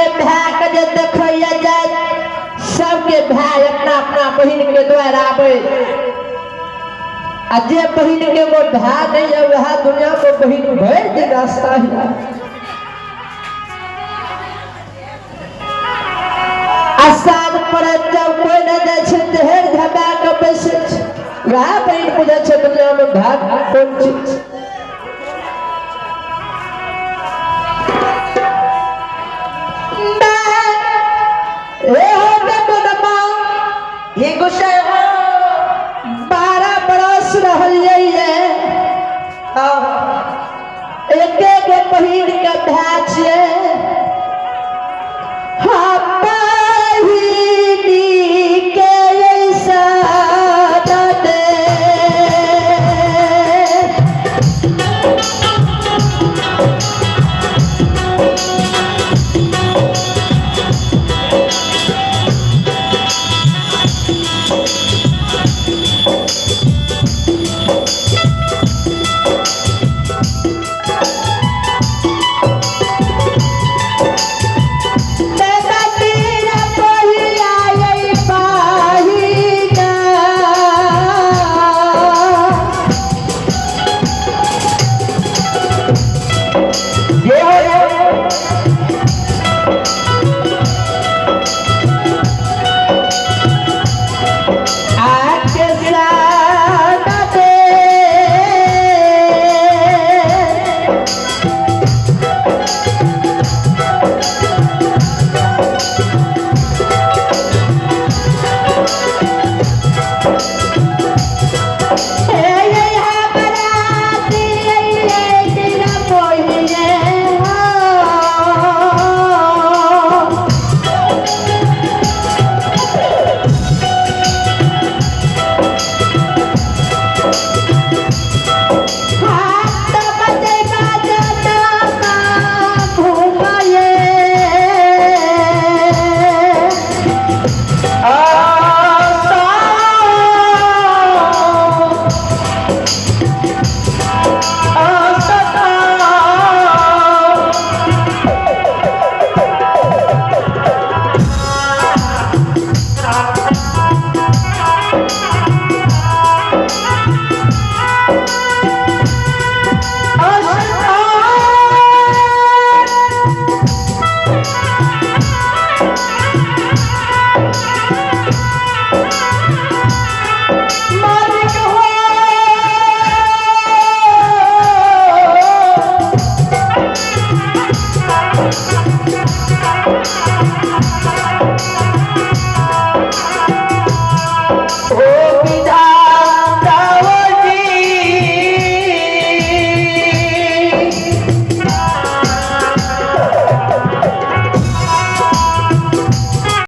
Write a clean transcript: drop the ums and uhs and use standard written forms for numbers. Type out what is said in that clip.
के भाई के जे देखैया जाए सबके भाई अपना अपना बहन के द्वार आवे जे बहन के वो भाई नहीं है वह दुनिया को बहन भर के रास्ता है आसाद पर जब कोई न जाए छे ढेर धबा के बैसे वह बहन पूछे छे दुनिया में भाग कौन चीज ये गुस्सा